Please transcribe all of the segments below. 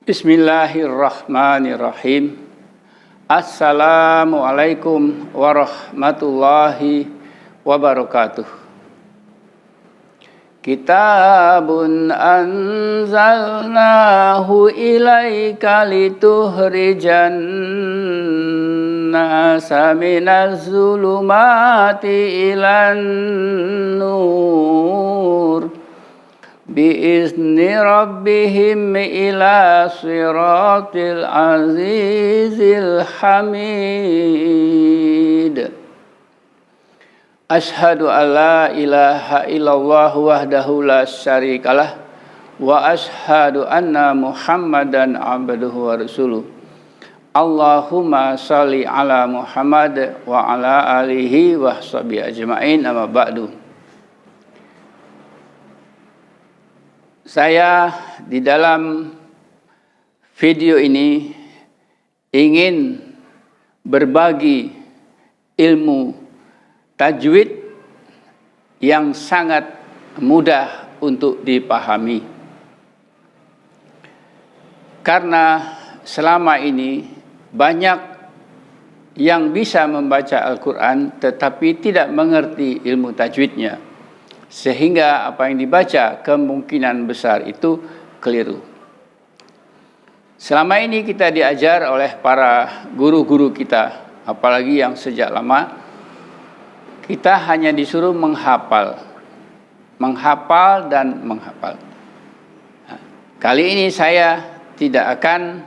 Bismillahirrahmanirrahim. Assalamualaikum warahmatullahi wabarakatuh. Kitabun anzalnahu ilaika litukhrijan nasa minaz zulumati ilan nur biizni rabbihim ila siratil azizil hamid. Ashhadu an la ilaha illallah wahdahu la syarikalah wa ashhadu anna Muhammadan abduhu wa rasuluh. Allahumma shalli ala Muhammad wa ala alihi wa sahbihi ajma'in, amma ba'du. Saya di dalam video ini ingin berbagi ilmu tajwid yang sangat mudah untuk dipahami. Karena selama ini banyak yang bisa membaca Al-Quran tetapi tidak mengerti ilmu tajwidnya, sehingga apa yang dibaca kemungkinan besar itu keliru. Selama ini kita diajar oleh para guru-guru kita, apalagi yang sejak lama, kita hanya disuruh menghafal dan menghafal. Nah, kali ini saya tidak akan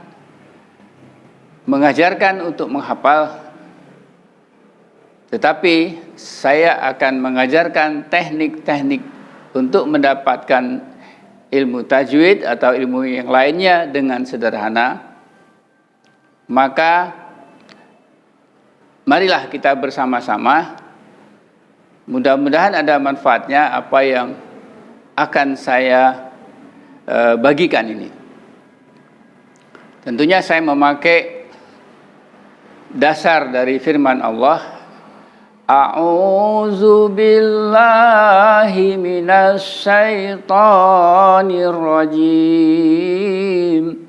mengajarkan untuk menghafal, tetapi saya akan mengajarkan teknik-teknik untuk mendapatkan ilmu tajwid atau ilmu yang lainnya dengan sederhana. Maka marilah kita bersama-sama, mudah-mudahan ada manfaatnya apa yang akan saya bagikan ini. Tentunya saya memakai dasar dari firman Allah, A'udzu billahi minasy syaithanir rajim.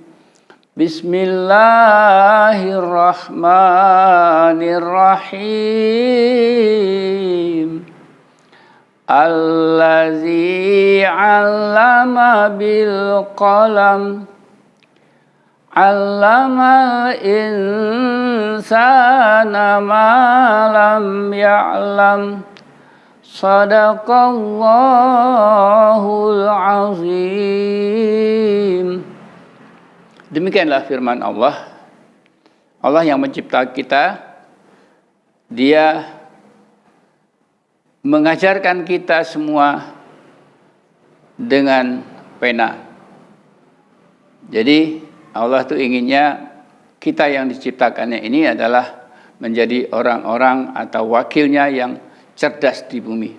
Bismillahirrahmanirrahim. Allazi 'allama bil qalam, 'allamal insana ma lam ya'lam. Shadaqallahul azim. Demikianlah firman Allah. Allah yang mencipta kita, Dia mengajarkan kita semua dengan pena. Jadi Allah tuh inginnya kita yang diciptakannya ini adalah menjadi orang-orang atau wakilnya yang cerdas di bumi.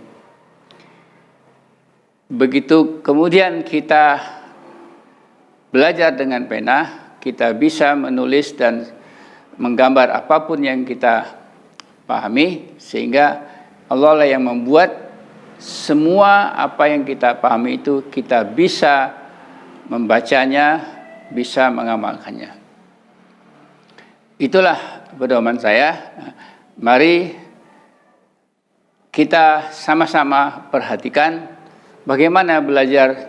Begitu kemudian kita belajar dengan pena, kita bisa menulis dan menggambar apapun yang kita pahami, sehingga Allah lah yang membuat semua apa yang kita pahami itu kita bisa membacanya, bisa mengamalkannya. Itulah pedoman saya. Mari kita sama-sama perhatikan bagaimana belajar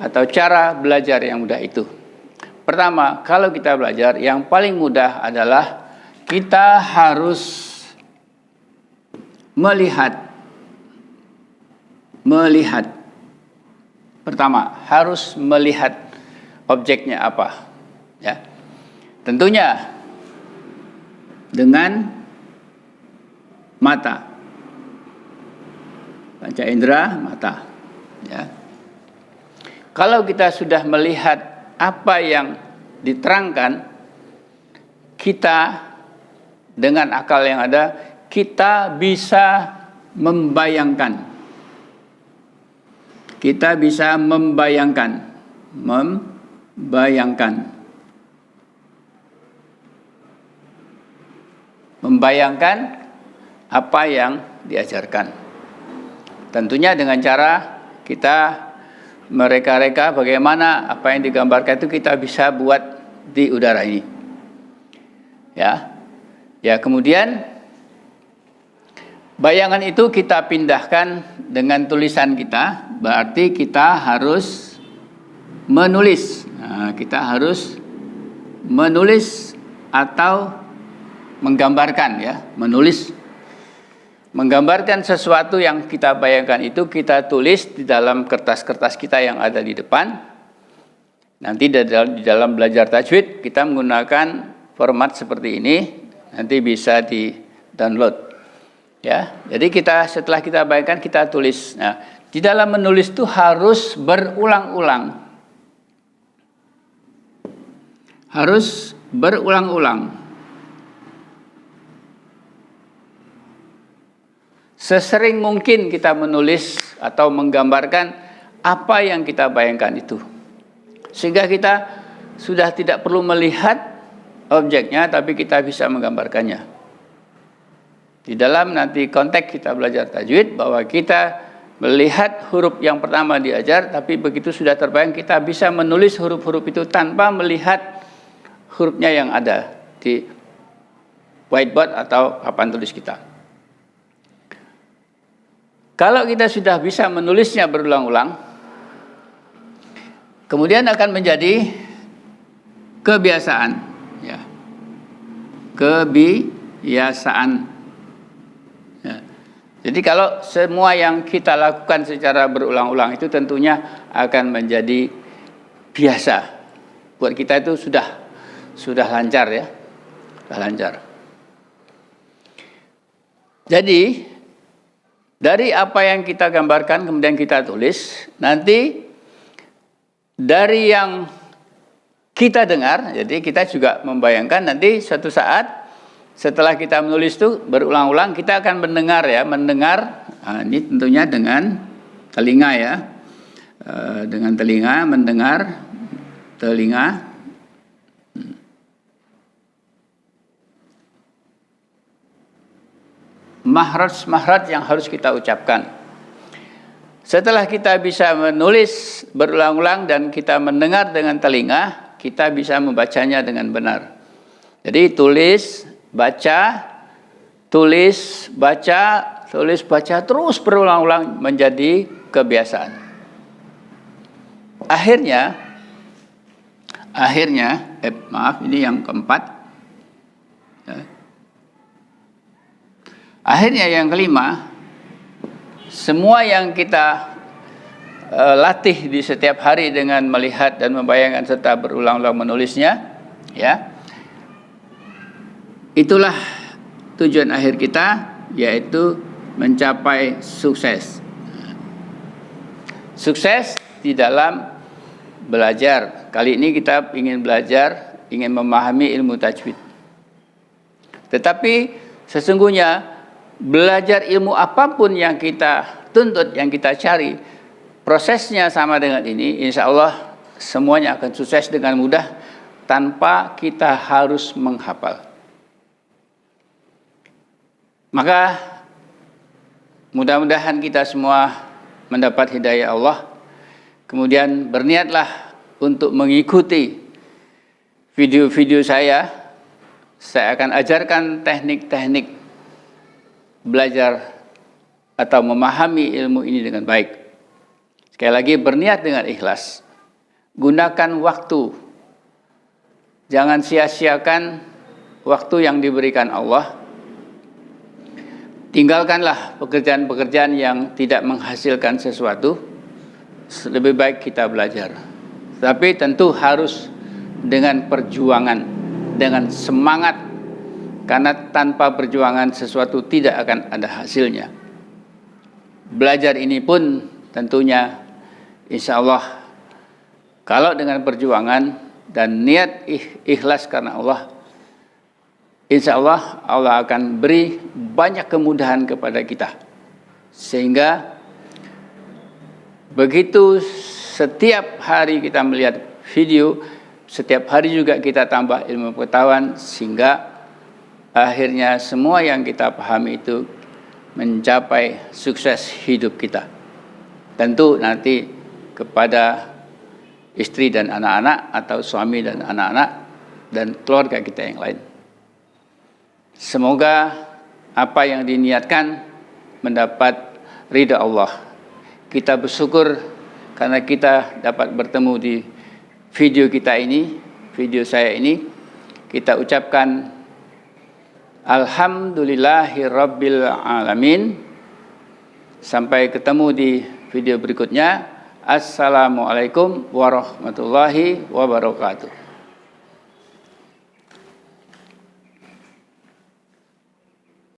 atau cara belajar yang mudah itu. Pertama, kalau kita belajar, yang paling mudah adalah kita harus melihat. Pertama, harus melihat objeknya apa. Ya. Tentunya dengan mata. Panca indera mata. Ya. Kalau kita sudah melihat apa yang diterangkan, kita dengan akal yang ada, kita bisa membayangkan. Kita bisa membayangkan apa yang diajarkan. Tentunya dengan cara kita mereka-reka bagaimana apa yang digambarkan itu kita bisa buat di udara ini. Ya, kemudian bayangan itu kita pindahkan dengan tulisan kita, berarti kita harus menulis. Nah, kita harus menulis atau menggambarkan, ya, menulis. Menggambarkan sesuatu yang kita bayangkan itu kita tulis di dalam kertas-kertas kita yang ada di depan. Nanti di dalam belajar tajwid kita menggunakan format seperti ini, nanti bisa di-download. Ya, jadi setelah kita bayangkan kita tulis. Nah, di dalam menulis itu harus berulang-ulang. Harus berulang-ulang. Sesering mungkin kita menulis atau menggambarkan apa yang kita bayangkan itu. Sehingga kita sudah tidak perlu melihat objeknya, tapi kita bisa menggambarkannya. Di dalam nanti konteks kita belajar tajwid, bahwa kita melihat huruf yang pertama diajar, tapi begitu sudah terbayang kita bisa menulis huruf-huruf itu tanpa melihat hurufnya yang ada di whiteboard atau papan tulis kita. Kalau kita sudah bisa menulisnya berulang-ulang, kemudian akan menjadi kebiasaan, ya. Kebiasaan. Ya. Jadi kalau semua yang kita lakukan secara berulang-ulang itu tentunya akan menjadi biasa. Buat kita itu sudah lancar, ya. Sudah lancar. Jadi dari apa yang kita gambarkan kemudian kita tulis, nanti dari yang kita dengar, jadi kita juga membayangkan nanti suatu saat setelah kita menulis itu berulang-ulang kita akan mendengar, ya, mendengar. Nah, ini tentunya dengan telinga, ya, dengan telinga mendengar, telinga. Mahraj yang harus kita ucapkan. Setelah kita bisa menulis berulang-ulang dan kita mendengar dengan telinga, kita bisa membacanya dengan benar. Jadi tulis, baca, tulis, baca, tulis, baca, terus berulang-ulang menjadi kebiasaan. Akhirnya, ini yang keempat. Akhirnya yang kelima, semua yang kita latih di setiap hari dengan melihat dan membayangkan serta berulang-ulang menulisnya, ya, itulah tujuan akhir kita, yaitu mencapai sukses. Sukses di dalam belajar. Kali ini kita ingin belajar, ingin memahami ilmu tajwid. Tetapi sesungguhnya belajar ilmu apapun yang kita tuntut, yang kita cari, prosesnya sama dengan ini, insya Allah semuanya akan sukses dengan mudah tanpa kita harus menghafal. Maka mudah-mudahan kita semua mendapat hidayah Allah. Kemudian berniatlah untuk mengikuti video-video saya. Saya akan ajarkan teknik-teknik belajar atau memahami ilmu ini dengan baik. Sekali lagi, berniat dengan ikhlas. Gunakan waktu. Jangan sia-siakan waktu yang diberikan Allah. Tinggalkanlah pekerjaan-pekerjaan yang tidak menghasilkan sesuatu. Lebih baik kita belajar. Tapi tentu harus dengan perjuangan, dengan semangat. Karena tanpa perjuangan sesuatu tidak akan ada hasilnya. Belajar ini pun tentunya insya Allah kalau dengan perjuangan dan niat ikhlas karena Allah, insya Allah Allah akan beri banyak kemudahan kepada kita. Sehingga begitu setiap hari kita melihat video, setiap hari juga kita tambah ilmu pengetahuan, sehingga akhirnya semua yang kita pahami itu mencapai sukses hidup kita. Tentu nanti kepada istri dan anak-anak atau suami dan anak-anak dan keluarga kita yang lain. Semoga apa yang diniatkan mendapat ridha Allah. Kita bersyukur karena kita dapat bertemu di video kita ini, video saya ini. Kita ucapkan Alhamdulillahirabbil alamin. Sampai ketemu di video berikutnya. Assalamualaikum warahmatullahi wabarakatuh.